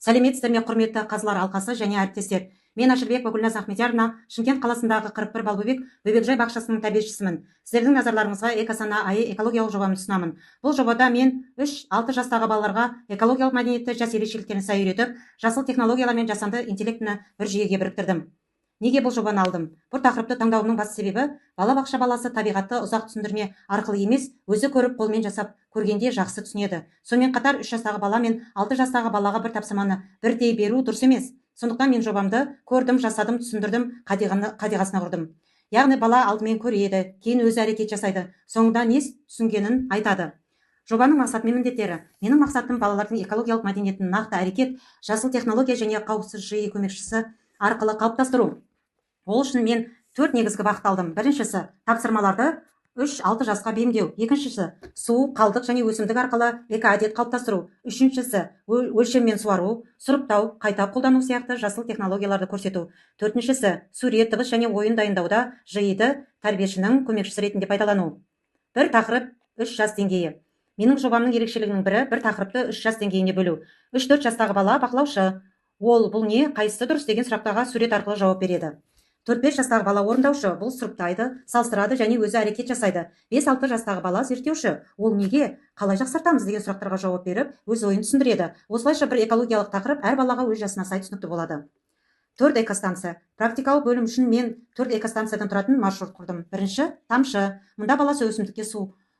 Сәлеметсіздер ме, құрметті қазылар алқасы және әріптестер. Мен Ашырбек Гүлназ Ахметярна, Шымкент қаласындағы 41 балбөбек бөбекжай бақшасының тәрбиешісімін. Сіздердің назарларыңызға Экосана АИ экологиялық жобамды ұсынамын. Бұл жобада мен 3-6 жастағы балаларға экологиялық мәдениетті жас ерекшеліктеріне сай үйретіп, жасыл технологиялар мен жасанды интеллектіні бір жүйеге біріктірдім. Неге бұл жобаны алдым? Бұл тақырыпты таңдауымның басты себебі, балабақша баласы табиғатты ұзақ түсіндірме арқылы емес, өзі көріп, қолмен жасап, көргенде жақсы түсінеді. Сонымен қатар 3 жастағы бала мен 6 жастағы балаға бір тапсырманы бірдей беру дұрыс емес. Сондықтан мен жобамды көрдім, жасадым, түсіндірдім, қадиғасына құрдым. Яғни бала алдымен көреді, кейін өзі әрекет жасайды, соңында не түсінгенін айтады. Жобаның мақсаты мен міндеттері. Менің мақсатым балалардың экологиялық мәдениетін нақты әрекет, жасыл технология және қауіпсіз жүйе көмекшісі арқылы қалыптастыру. Ол үшін мен 4 негізгі бағыт алдым. Біріншісі тапсырмаларды 3-6 жасқа бейімдеу. Екіншісі су, қалдық және өсімдік арқылы экоәдет қалыптастыру. Үшіншісі өлшеммен суару, сұрыптау, қайта қолдану сияқты жасыл технологияларды көрсету. Төртіншісі сурет, дыбыс және ойын дайындауда жиыды тәрбиешінің көмекшісі ретінде пайдалану. Бір тақырып 3 жас деңгейі. Менің жобамның ерекшелігінің бірі бір тақырыпты 3 жас деңгейіне бөлу. 3-4 жастағы бала бақылаушы. Ол бұл не, қайсысы дұрыс деген сұрақтарға сурет арқылы жауап береді. 4-5 жастағы бала орындаушы, бұл сұрыптайды, салыстырады және өзі әрекет жасайды. 5-6 жастағы бала зерттеуші, ол неге, қалай жақсартамыз деген сұрақтарға жауап беріп, өз ойын түсіндіреді. Осылайша бір экологиялық тақырып әр балаға өз жасына сай түсінікті болады. 4 экостанция. Практикалық бөлім үшін мен 4 экостанциядан тұратын маршрут құрдым. Бірінші тамшы. Мұнда бала өсімдікке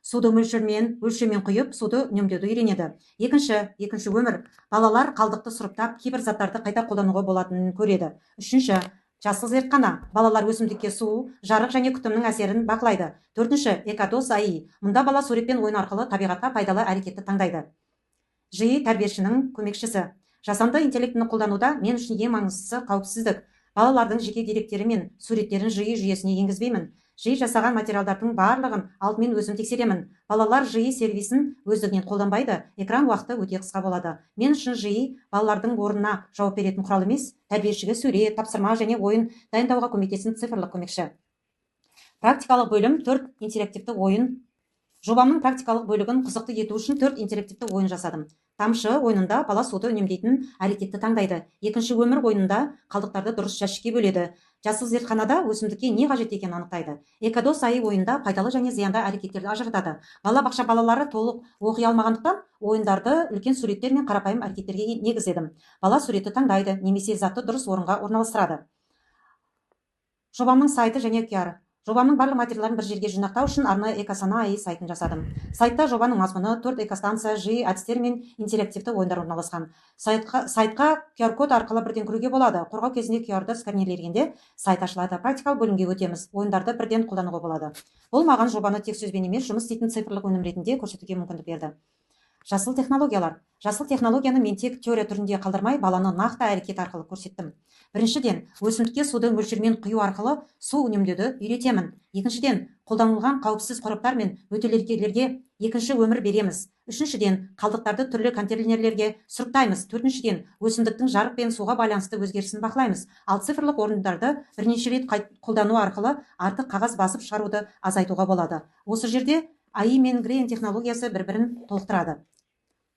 суды өлшеммен құйып, суды үнемдеуді үйренеді. Екінші өмір. Балалар қалдықты сұрыптап, кейбір заттарды қайта қолдануға болатынын көреді. Үшінші жасыл зертхана. Балалар өсімдікке су, жарық және күтімнің әсерін бақылайды. Төртінші экодос АИ. Мұнда бала суретпен ойын арқылы табиғатқа пайдалы әрекетті таңдайды. Жиі тәрбиешінің көмекшісі. Жасанды интеллектіні қолдануда мен үшін ең маңыздысы қауіпсіздік. Балалардың жеке деректері мен суреттерін жүйесіне енгізбеймін. Жиі жасаған материалдардың барлығын алдымен өзім тексеремін. Балалар жиі сервисін өздігінен қолданбайды, экран уақыты өте қысқа болады. Мен үшін жиі балалардың орнына жауап беретін құрал емес, тәрбиешіге сурет, тапсырма және ойын дайындауға көмектесетін цифрлық көмекші. Практикалық бөлім 4 интерактивті ойын. Жобамның практикалық бөлігін қызықты ету үшін 4 интерактивті ойын жасадым. Тамшы ойынында бала суды үнемдейтін әрекетті таңдайды. Екінші өмір ойынында қалдықтарды дұрыс жәшікке бөледі. Жасыл зертханада өсімдікке не қажет екенін анықтайды. Экодос АИ ойында пайдалы және зиянды әрекеттерді ажыратады. Балабақша балалары толық оқи алмағандықтан ойындарды үлкен суреттер мен қарапайым әрекеттерге негіздедім. Бала суретті таңдайды, немесе затты дұрыс орынға орналастырады. Жобамның сайты және QR. Жобамның барлық материалдарын бір жерге жинақтау үшін арнайы Экосана АИ сайтын жасадым. Сайтта жобаның мазмұны, 4 экостанция, жиі әдістер мен интерактивті ойындар орналасқан. Сайтқа QR-код арқылы бірден кіруге болады. Қорғау кезінде QR-ды сканерлегенде сайт ашылады. Практикалық бөлімге өтеміз. Ойындарды бірден қолдануға болады. Бұл маған жобаны тек сөзбен емес, жұмыс істейтін цифрлық өнім ретінде көрсетуге мүмкіндік берді. Жасыл технологиялар. Жасыл технологияны мен тек теория түрінде қалдырмай, баланы нақты әрекет арқылы көрсеттім. Біріншіден, өсімдікке суды мөлшермен құю арқылы су үнемдеуді үйретемін. Екіншіден, қолданылған қауіпсіз қораптар мен өтелерге екінші өмір береміз. Үшіншіден, қалдықтарды түрлі контейнерлерге сұрыптаймыз. Төртіншіден, өсімдіктің жарық пен суға байланысты өзгерісін бақылаймыз. Ал цифрлық орындарды бірнеше рет қолдану арқылы артық қағаз басып шығаруды азайтуға болады. Осы жерде АИ мен Грейн технологиясы бір-бірін толықтырады.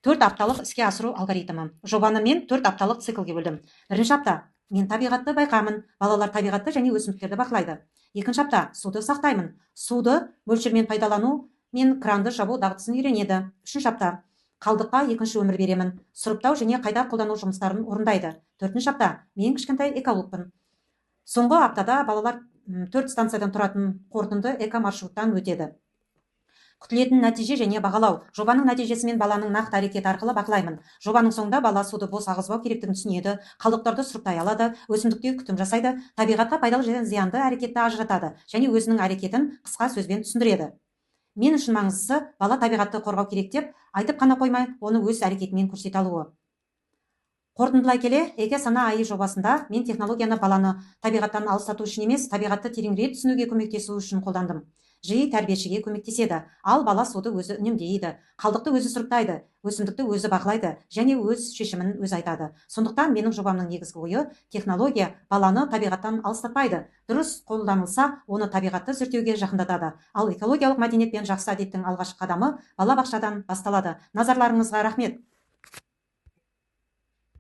4 апталық іске асыру алгоритмі. Жобаны мен 4 апталық циклге бөлдім. Бірінші апта мен табиғатты байқамын, балалар табиғатты және өсімдіктерді бақылайды. Екінші апта суды сақтаймын. Суды мөлшермен пайдалану мен кранды жабу дағдысын үйренеді. Үшінші апта қалдыққа екінші өмір беремін. Сұрыптау және қайта қолдану жұмыстарын орындайды. Төртінші апта мен кішкентай экологпын. Соңғы аптада балалар 4 станциядан тұратын қорытынды эко-маршруттан өтеді. Күтілетін нәтиже және бағалау. Жобаның нәтижесімен баланың нақты әрекеті арқылы бақылаймын. Жобаның соңында бала суды бос ағызбау керектігін түсінеді, қалдықтарды сұрыптай алады, өсімдікте күтім жасайды, табиғатқа пайдалы және зиянды әрекетті ажыратады және өзінің әрекетін қысқа сөзбен түсіндіреді. Мен үшін маңыздысы бала табиғатты қорғау керек деп айтып қана қоймай, оны өз әрекетімен көрсете алуы. Қорытындылай келе, Экосана АИ жобасында мен технологияны баланы табиғаттан алыстату үшін емес, табиғатты тереңірек түсінуге көмектесу үшін қолдандым. Жиі тәрбиешіге көмектеседі, ал бала суды өзі үнемдейді, қалдықты өзі сұрыптайды, өсімдікті өзі бақылайды және өз шешімін өзі айтады. Сондықтан менің жобамның негізгі ойы технология баланы табиғаттан алыстатпайды. Дұрыс қолданылса, оны табиғатты зерттеуге жақындатады. Ал экологиялық мәдениет пен жақсы әдеттің алғашқы қадамы балабақшадан басталады. Назарларыңызға рахмет.